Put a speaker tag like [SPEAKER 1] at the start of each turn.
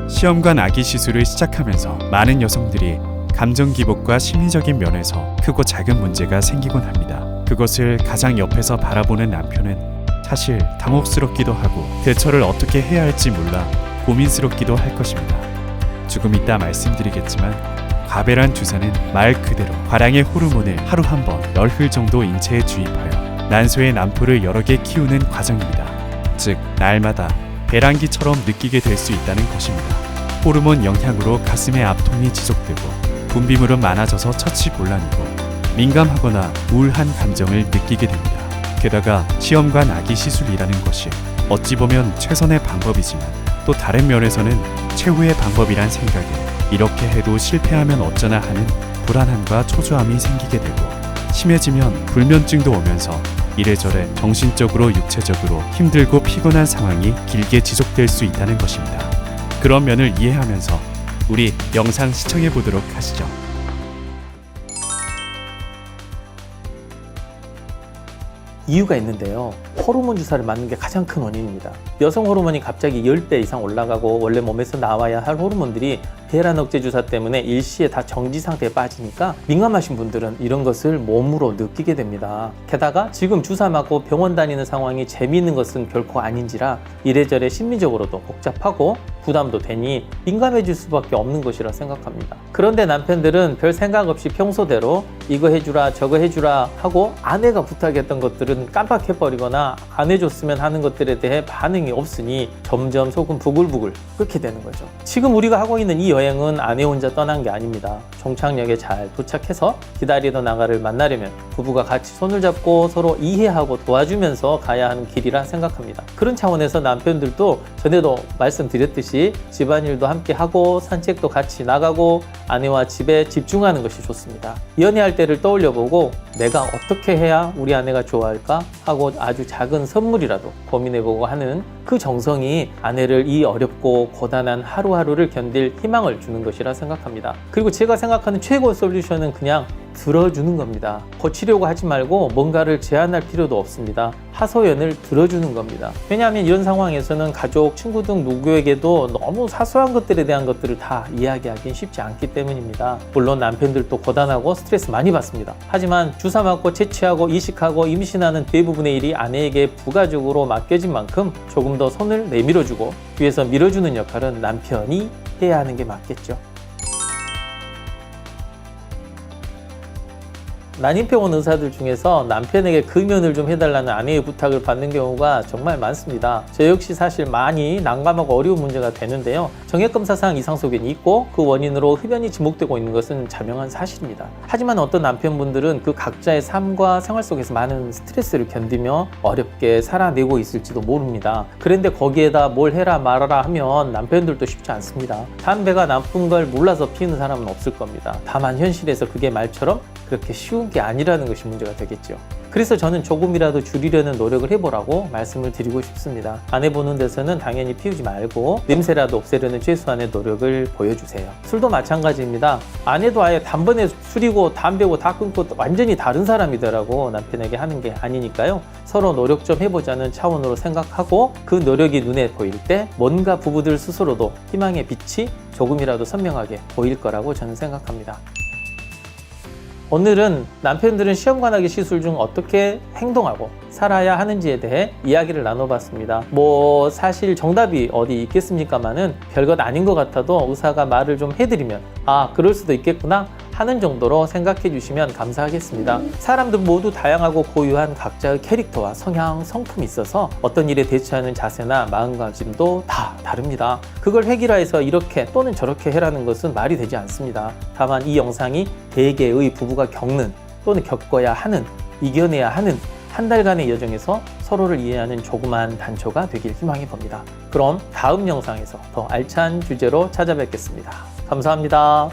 [SPEAKER 1] 시험관 아기 시술을 시작하면서 많은 여성들이 감정 기복과 심리적인 면에서 크고 작은 문제가 생기곤 합니다. 그것을 가장 옆에서 바라보는 남편은 사실 당혹스럽기도 하고 대처를 어떻게 해야 할지 몰라 고민스럽기도 할 것입니다. 조금 이따 말씀드리겠지만 과배란 주사는 말 그대로 과량의 호르몬을 하루 한 번 열흘 정도 인체에 주입하여 난소의 난포를 여러 개 키우는 과정입니다. 즉 날마다 배란기처럼 느끼게 될 수 있다는 것입니다. 호르몬 영향으로 가슴의 압통이 지속되고 분비물은 많아져서 처치곤란이고 민감하거나 우울한 감정을 느끼게 됩니다. 게다가 시험관 아기 시술이라는 것이 어찌 보면 최선의 방법이지만 또 다른 면에서는 최후의 방법이란 생각에 이렇게 해도 실패하면 어쩌나 하는 불안함과 초조함이 생기게 되고 심해지면 불면증도 오면서 이래저래 정신적으로 육체적으로 힘들고 피곤한 상황이 길게 지속될 수 있다는 것입니다. 그런 면을 이해하면서 우리 영상 시청해 보도록 하시죠.
[SPEAKER 2] 이유가 있는데요. 호르몬 주사를 맞는 게 가장 큰 원인입니다. 여성 호르몬이 갑자기 10배 이상 올라가고 원래 몸에서 나와야 할 호르몬들이 배란 억제 주사 때문에 일시에 다 정지 상태에 빠지니까 민감하신 분들은 이런 것을 몸으로 느끼게 됩니다. 게다가 지금 주사 맞고 병원 다니는 상황이 재미있는 것은 결코 아닌지라 이래저래 심리적으로도 복잡하고 부담도 되니 민감해질 수밖에 없는 것이라 생각합니다. 그런데 남편들은 별 생각 없이 평소대로 이거 해주라 저거 해주라 하고 아내가 부탁했던 것들은 깜빡해버리거나 안 해줬으면 하는 것들에 대해 반응이 없으니 점점 속은 부글부글 끓게 되는 거죠. 지금 우리가 하고 있는 이 여행은 아내 혼자 떠난 게 아닙니다. 종착역에 잘 도착해서 기다리던 아가를 만나려면 부부가 같이 손을 잡고 서로 이해하고 도와주면서 가야 하는 길이라 생각합니다. 그런 차원에서 남편들도 전에도 말씀드렸듯이 집안일도 함께 하고 산책도 같이 나가고 아내와 집에 집중하는 것이 좋습니다. 연애할 때를 떠올려보고 내가 어떻게 해야 우리 아내가 좋아할까 하고 아주 작은 선물이라도 고민해보고 하는 그 정성이 아내를 이 어렵고 고단한 하루하루를 견딜 희망을 주는 것이라 생각합니다. 그리고 제가 생각하는 최고의 솔루션은 그냥 들어주는 겁니다. 고치려고 하지 말고 뭔가를 제한할 필요도 없습니다. 하소연을 들어주는 겁니다. 왜냐하면 이런 상황에서는 가족, 친구 등 누구에게도 너무 사소한 것들에 대한 것들을 다 이야기하기는 쉽지 않기 때문입니다. 물론 남편들도 고단하고 스트레스 많이 받습니다. 하지만 주사 맞고 채취하고 이식하고 임신하는 대부분의 일이 아내에게 부가적으로 맡겨진 만큼 조금 더 손을 내밀어주고 뒤에서 밀어주는 역할은 남편이 해야 하는 게 맞겠죠. 난임표 온 의사들 중에서 남편에게 금연을 좀 해달라는 아내의 부탁을 받는 경우가 정말 많습니다. 저 역시 사실 많이 난감하고 어려운 문제가 되는데요. 정액검사상 이상소견이 있고 그 원인으로 흡연이 지목되고 있는 것은 자명한 사실입니다. 하지만 어떤 남편분들은 그 각자의 삶과 생활 속에서 많은 스트레스를 견디며 어렵게 살아내고 있을지도 모릅니다. 그런데 거기에다 뭘 해라 말아라 하면 남편들도 쉽지 않습니다. 담배가 나쁜 걸 몰라서 피우는 사람은 없을 겁니다. 다만 현실에서 그게 말처럼 그렇게 쉬운 게 아니라는 것이 문제가 되겠죠. 그래서 저는 조금이라도 줄이려는 노력을 해보라고 말씀을 드리고 싶습니다. 아내 보는 데서는 당연히 피우지 말고 냄새라도 없애려는 최소한의 노력을 보여주세요. 술도 마찬가지입니다. 아내도 아예 단번에 술이고 담배고 다 끊고 완전히 다른 사람이더라고 남편에게 하는 게 아니니까요. 서로 노력 좀 해보자는 차원으로 생각하고 그 노력이 눈에 보일 때 뭔가 부부들 스스로도 희망의 빛이 조금이라도 선명하게 보일 거라고 저는 생각합니다. 오늘은 남편들은 시험관하기 시술 중 어떻게 행동하고 살아야 하는지에 대해 이야기를 나눠봤습니다. 사실 정답이 어디 있겠습니까마는 별것 아닌 것 같아도 의사가 말을 좀 해드리면 그럴 수도 있겠구나 하는 정도로 생각해 주시면 감사하겠습니다. 사람들 모두 다양하고 고유한 각자의 캐릭터와 성향, 성품이 있어서 어떤 일에 대처하는 자세나 마음가짐도 다 다릅니다. 그걸 획일화해서 이렇게 또는 저렇게 해라는 것은 말이 되지 않습니다. 다만 이 영상이 대개의 부부가 겪는 또는 겪어야 하는, 이겨내야 하는 한 달간의 여정에서 서로를 이해하는 조그만 단초가 되길 희망해 봅니다. 그럼 다음 영상에서 더 알찬 주제로 찾아뵙겠습니다. 감사합니다.